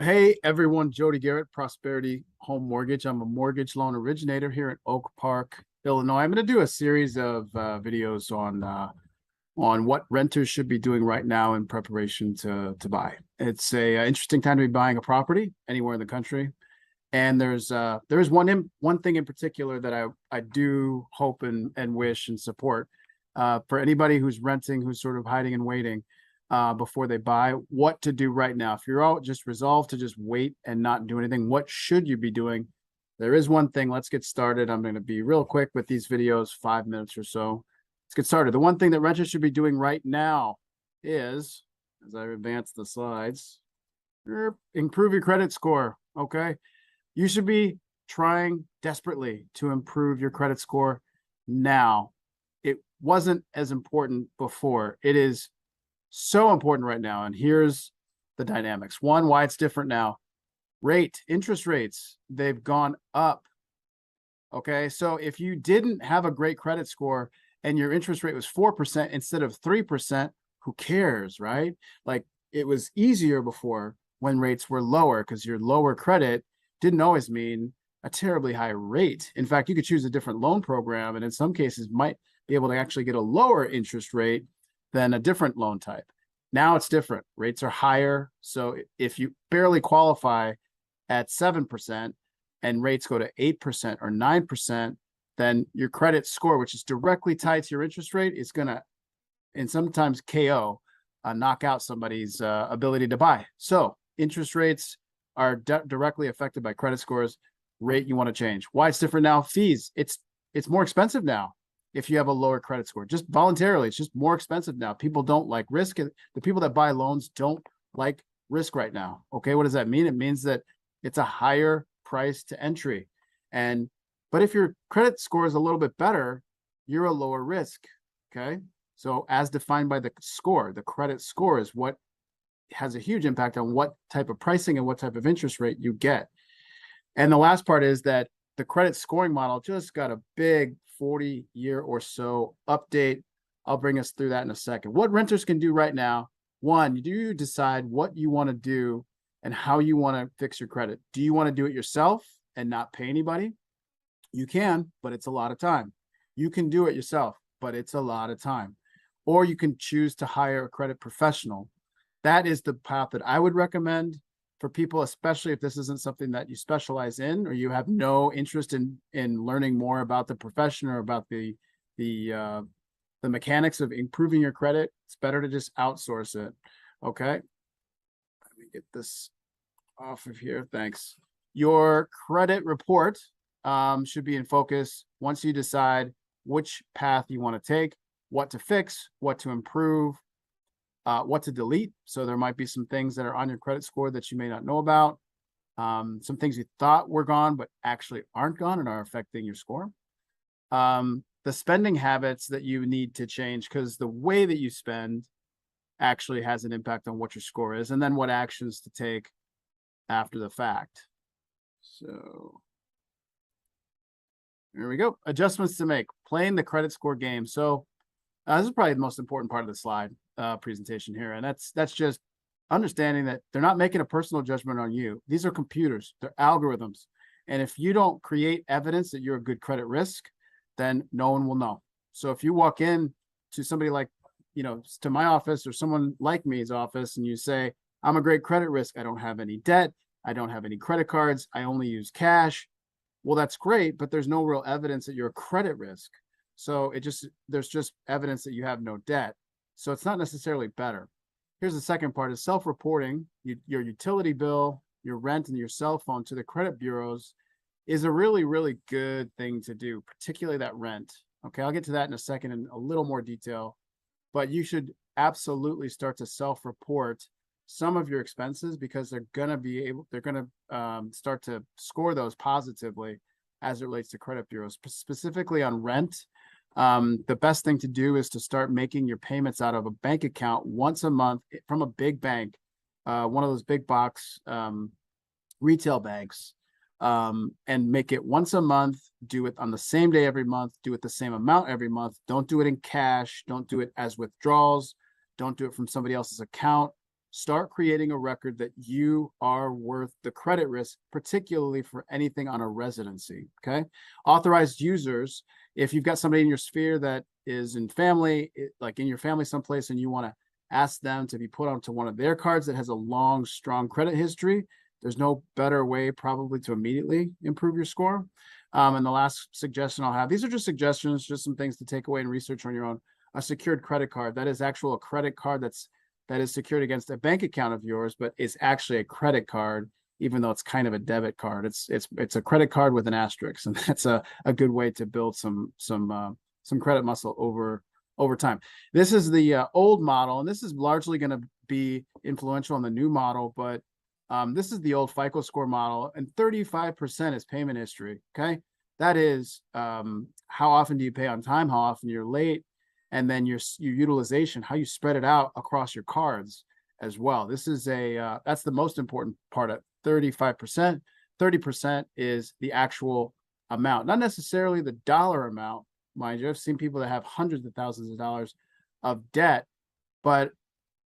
Hey everyone, Jody Garrett, Prosperity Home Mortgage. I'm a mortgage loan originator here in Oak Park, Illinois. I'm going to do a series of videos on what renters should be doing right now in preparation to buy. It's a interesting time to be buying a property anywhere in the country, and there's one thing in particular that I do hope and wish and support for anybody who's renting, who's sort of hiding and waiting before they buy, what to do right now. If you're all just resolved to just wait and not do anything, what should you be doing? There is one thing. Let's get started. I'm going to be real quick with these videos, 5 minutes or so. Let's get started. The one thing that renters should be doing right now is, as I advance the slides, improve your credit score. Okay. You should be trying desperately to improve your credit score now. It wasn't as important before. It is so important right now. And here's the dynamics. One, why it's different now. Interest rates, they've gone up. Okay. So if you didn't have a great credit score and your interest rate was 4% instead of 3%, who cares, right? Like it was easier before when rates were lower because your lower credit didn't always mean a terribly high rate. In fact, you could choose a different loan program and in some cases might be able to actually get a lower interest rate than a different loan type. Now it's different. Rates are higher. So if you barely qualify at 7% and rates go to 8% or 9%, then your credit score, which is directly tied to your interest rate, is going to, and sometimes KO, knock out somebody's ability to buy. So interest rates are directly affected by credit scores. Rate you want to change. Why it's different now? Fees. It's more expensive now if you have a lower credit score, just voluntarily. It's just more expensive now. People don't like risk. The people that buy loans don't like risk right now. Okay. What does that mean? It means that it's a higher price to entry. But if your credit score is a little bit better, you're a lower risk. Okay. So as defined by the score, the credit score is what has a huge impact on what type of pricing and what type of interest rate you get. And the last part is that the credit scoring model just got a big 40-year or so update. I'll bring us through that in a second. What renters can do right now: one, do you decide what you want to do and how you want to fix your credit? Do you want to do it yourself and not pay anybody? You can, but it's a lot of time. You can do it yourself, but it's a lot of time. Or you can choose to hire a credit professional. That is the path that I would recommend for people, especially if this isn't something that you specialize in or you have no interest in learning more about the profession or about the mechanics of improving your credit. It's better to just outsource it. Okay. Let me get this off of here. Thanks. Your credit report should be in focus once you decide which path you want to take, what to fix, what to improve, what to delete. So there might be some things that are on your credit score that you may not know about. Some things you thought were gone, but actually aren't gone and are affecting your score. The spending habits that you need to change, because the way that you spend actually has an impact on what your score is, and then what actions to take after the fact. So there we go. Adjustments to make. Playing the credit score game. So this is probably the most important part of the slide presentation here. And that's just understanding that they're not making a personal judgment on you. These are computers, they're algorithms. And if you don't create evidence that you're a good credit risk, then no one will know. So if you walk in to somebody like, to my office or someone like me's office and you say, I'm a great credit risk. I don't have any debt. I don't have any credit cards. I only use cash. Well, that's great, but there's no real evidence that you're a credit risk. So there's just evidence that you have no debt. So it's not necessarily better. Here's the second part: is self-reporting your utility bill, your rent, and your cell phone to the credit bureaus is a really, really good thing to do, particularly that rent. Okay, I'll get to that in a second in a little more detail, but you should absolutely start to self-report some of your expenses because they're going to start to score those positively as it relates to credit bureaus, specifically on rent. The best thing to do is to start making your payments out of a bank account once a month from a big bank, one of those big box retail banks, and make it once a month. Do it on the same day every month. Do it the same amount every month. Don't do it in cash. Don't do it as withdrawals. Don't do it from somebody else's account. start creating a record that you are worth the credit risk, particularly for anything on a residency. Okay. Authorized users, if you've got somebody in your sphere that is in family, like in your family someplace, and you want to ask them to be put onto one of their cards that has a long, strong credit history, there's no better way probably to immediately improve your score. And the last suggestion I'll have, these are just suggestions, just some things to take away and research on your own. A secured credit card, that is actual a credit card that is secured against a bank account of yours, but is actually a credit card, even though it's kind of a debit card. It's a credit card with an asterisk, and that's a good way to build some credit muscle over time. This is the old model, and this is largely going to be influential in the new model, but this is the old FICO score model, and 35% is payment history. Okay, that is how often do you pay on time, how often you're late, and then your utilization, how you spread it out across your cards as well. This is that's the most important part of 35%. 30% is the actual amount, not necessarily the dollar amount, mind you. I've seen people that have hundreds of thousands of dollars of debt, but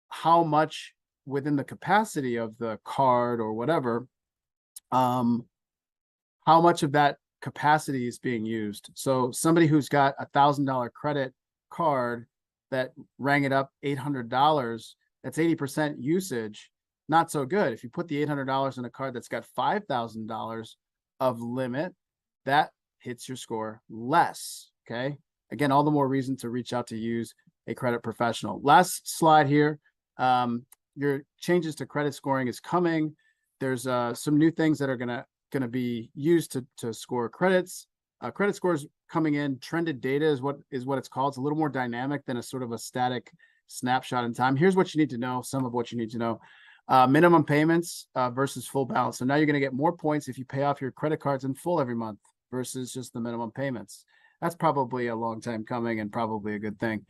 how much within the capacity of the card or whatever, how much of that capacity is being used. So somebody who's got $1,000 credit card that rang it up $800, that's 80% usage. Not so good. If you put the $800 in a card that's got $5,000 of limit, that hits your score less. Okay. Again, all the more reason to reach out to use a credit professional. Last slide here. Your changes to credit scoring is coming. There's some new things that are gonna be used to score credits. Credit scores coming in. Trended data is what it's called. It's a little more dynamic than a sort of a static snapshot in time. Here's what you need to know. Some of what you need to know. Minimum payments versus full balance. So now you're going to get more points if you pay off your credit cards in full every month versus just the minimum payments. That's probably a long time coming and probably a good thing.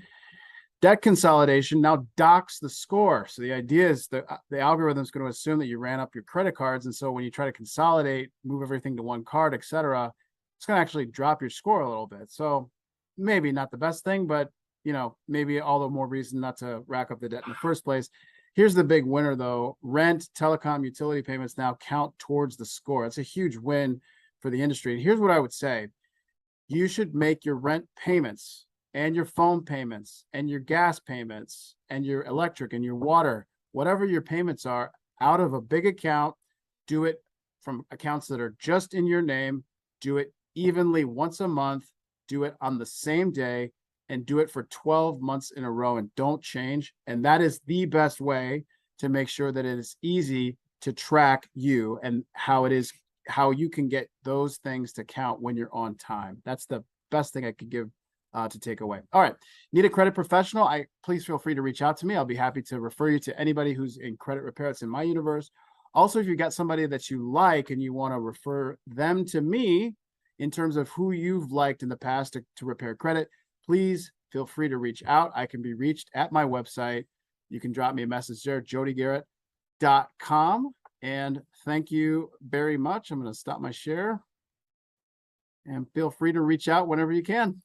Debt consolidation now docks the score. So the idea is that the algorithm is going to assume that you ran up your credit cards. And so when you try to consolidate, move everything to one card, etc., it's going to actually drop your score a little bit. So maybe not the best thing, but maybe all the more reason not to rack up the debt in the first place. Here's the big winner, though. Rent, telecom, utility payments now count towards the score. It's a huge win for the industry. And here's what I would say. You should make your rent payments and your phone payments and your gas payments and your electric and your water, whatever your payments are, out of a big account. Do it from accounts that are just in your name. Do it evenly once a month. Do it on the same day. And do it for 12 months in a row and don't change. And that is the best way to make sure that it is easy to track you and how you can get those things to count when you're on time. That's the best thing I could give to take away. All right. Need a credit professional? Please feel free to reach out to me. I'll be happy to refer you to anybody who's in credit repair that's in my universe. Also, if you've got somebody that you like and you want to refer them to me in terms of who you've liked in the past to repair credit, please feel free to reach out. I can be reached at my website. You can drop me a message there, jodygarrett.com. And thank you very much. I'm going to stop my share and feel free to reach out whenever you can.